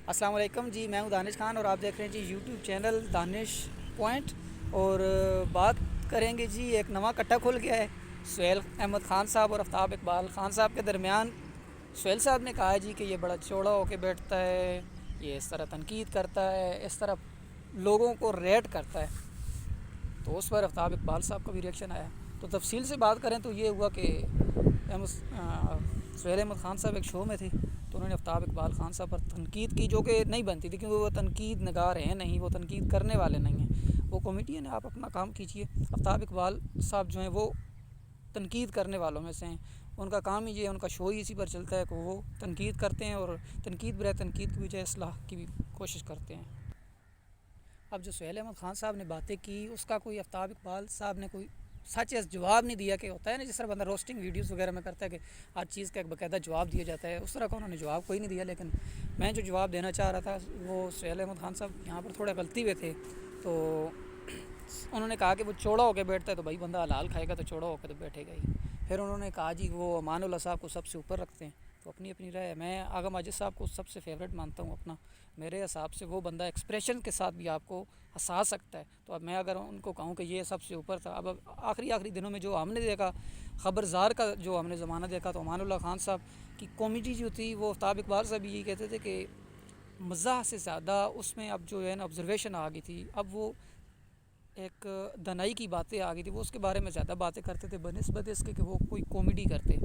السلام علیکم جی، میں ہوں دانش خان اور آپ دیکھ رہے ہیں جی یوٹیوب چینل دانش پوائنٹ۔ اور بات کریں گے جی، ایک نواں کٹا کھل گیا ہے سہیل احمد خان صاحب اور آفتاب اقبال خان صاحب کے درمیان۔ سہیل صاحب نے کہا ہے جی کہ یہ بڑا چوڑا ہو کے بیٹھتا ہے، یہ اس طرح تنقید کرتا ہے، اس طرح لوگوں کو ریٹ کرتا ہے، تو اس پر آفتاب اقبال صاحب کا بھی ریئیکشن آیا۔ تو تفصیل سے بات کریں تو یہ ہوا کہ سہیل احمد خان صاحب ایک شو میں تھے، تو انہوں نے آفتاب اقبال خان صاحب پر تنقید کی، جو کہ نہیں بنتی تھی کیونکہ وہ تنقید نگار ہیں نہیں، وہ تنقید کرنے والے نہیں ہیں، وہ کامیڈین ہیں، آپ اپنا کام کیجیے۔ آفتاب اقبال صاحب جو ہیں وہ تنقید کرنے والوں میں سے ہیں، ان کا کام ہی یہ ہے، ان کا شو ہی اسی پر چلتا ہے کہ وہ تنقید کرتے ہیں اور تنقید برائے تنقید کی بجائے اصلاح کی بھی کوشش کرتے ہیں۔ اب جو سہیل احمد خان صاحب نے باتیں کی، اس کا کوئی آفتاب اقبال صاحب نے کوئی سچ جواب نہیں دیا، کہ ہوتا ہے نا جس طرح بندہ روسٹنگ ویڈیوز وغیرہ میں کرتا ہے کہ ہر چیز کا ایک باقاعدہ جواب دیا جاتا ہے، اس طرح کا انہوں نے جواب کوئی نہیں دیا۔ لیکن میں جو جواب دینا چاہ رہا تھا وہ سہیل احمد خان صاحب یہاں پر تھوڑے غلطی ہوئے تھے۔ تو انہوں نے کہا کہ وہ چوڑا ہو کے بیٹھتا ہے تو بھائی بندہ حلال کھائے گا تو چوڑا ہو کے تو بیٹھے گا ہی۔ پھر انہوں نے کہا جی وہ امان اللہ صاحب کو سب سے اوپر رکھتے ہیں، تو اپنی اپنی رائے ہے۔ میں آغا ماجد صاحب کو سب سے فیوریٹ مانتا ہوں اپنا، میرے حساب سے وہ بندہ ایکسپریشن کے ساتھ بھی آپ کو ہنسا سکتا ہے۔ تو اب میں اگر ان کو کہوں کہ یہ سب سے اوپر تھا، اب آخری دنوں میں جو ہم نے دیکھا خبرزار کا جو ہم نے زمانہ دیکھا، تو امان اللہ خان صاحب کی کامیڈی جو تھی وہ آفتاب اقبال صاحب یہی کہتے تھے کہ مزاح سے زیادہ اس میں اب جو ہے نا آبزرویشن آ گئی تھی، اب وہ ایک دنائی کی باتیں آ گئی تھی، وہ اس کے بارے میں زیادہ باتیں کرتے تھے بنسبت اس کے کہ وہ کوئی کامیڈی کرتے۔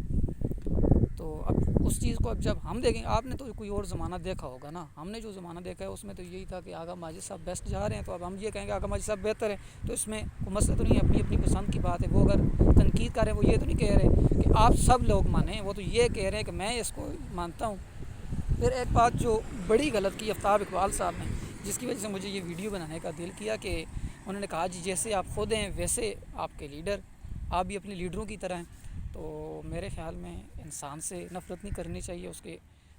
تو اب اس چیز کو اب جب ہم دیکھیں، آپ نے تو کوئی اور زمانہ دیکھا ہوگا نا، ہم نے جو زمانہ دیکھا ہے اس میں تو یہی تھا کہ آغا ماجد صاحب بیسٹ جا رہے ہیں، تو اب ہم یہ کہیں گے آغا ماجد صاحب بہتر ہے، تو اس میں کوئی مسئلہ تو نہیں ہے، اپنی اپنی پسند کی بات ہے۔ وہ اگر تنقید کر رہے ہیں، وہ یہ تو نہیں کہہ رہے کہ آپ سب لوگ مانیں، وہ تو یہ کہہ رہے ہیں کہ میں اس کو مانتا ہوں۔ پھر ایک بات جو بڑی غلط کی آفتاب اقبال صاحب نے، جس کی وجہ سے مجھے یہ ویڈیو بنانے کا دل کیا، کہ انہوں نے کہا جی جیسے آپ خود ہیں ویسے آپ کے لیڈر، آپ بھی اپنے لیڈروں کی طرح ہیں۔ تو میرے خیال میں انسان سے نفرت نہیں کرنی چاہیے، اس کے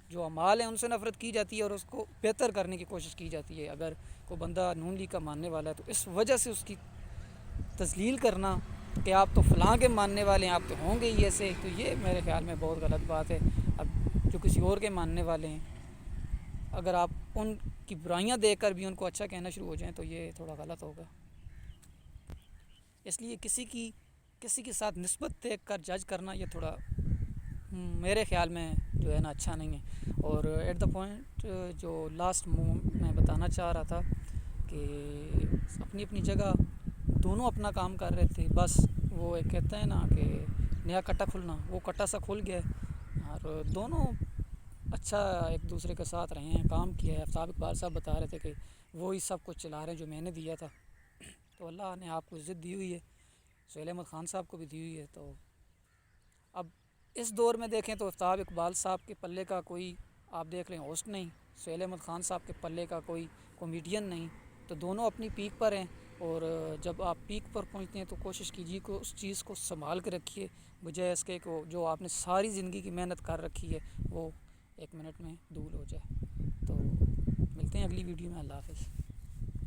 جو اعمال ہیں ان سے نفرت کی جاتی ہے اور اس کو بہتر کرنے کی کوشش کی جاتی ہے۔ اگر کوئی بندہ نون لیگ کا ماننے والا ہے تو اس وجہ سے اس کی تذلیل کرنا کہ آپ تو فلاں کے ماننے والے ہیں، آپ تو ہوں گے ہی ایسے، تو یہ میرے خیال میں بہت غلط بات ہے۔ اب جو کسی اور کے ماننے والے ہیں، اگر آپ ان کی برائیاں دیکھ کر بھی ان کو اچھا کہنا شروع ہو جائیں تو یہ تھوڑا غلط ہوگا۔ اس لیے کسی کے ساتھ نسبت دیکھ کر جج کرنا یہ تھوڑا میرے خیال میں جو ہے نا اچھا نہیں ہے۔ اور ایٹ دا پوائنٹ جو لاسٹ میں بتانا چاہ رہا تھا کہ اپنی اپنی جگہ دونوں اپنا کام کر رہے تھے، بس وہ ایک کہتے ہیں نا کہ نیا کٹا کھلنا، وہ کٹا سا کھل گیا اور دونوں اچھا ایک دوسرے کے ساتھ رہے ہیں، کام کیا ہے۔ آفتاب اقبال صاحب بتا رہے تھے کہ وہی سب کچھ چلا رہے ہیں جو میں نے دیا تھا، تو اللہ نے آپ کو عزت دی ہوئی ہے، سہیل احمد خان صاحب کو بھی دی ہوئی ہے۔ تو اب اس دور میں دیکھیں تو آفتاب اقبال صاحب کے پلے کا کوئی آپ دیکھ رہے ہیں ہوسٹ نہیں، سہیل احمد خان صاحب کے پلے کا کوئی کامیڈین نہیں، تو دونوں اپنی پیک پر ہیں۔ اور جب آپ پیک پر پہنچتے ہیں تو کوشش کیجیے کہ اس چیز کو سنبھال کے رکھیے، بجائے اس کے کہ جو آپ نے ساری زندگی کی محنت کر رکھی ہے وہ ایک منٹ میں دھول ہو جائے۔ تو ملتے ہیں اگلی ویڈیو میں، اللہ حافظ۔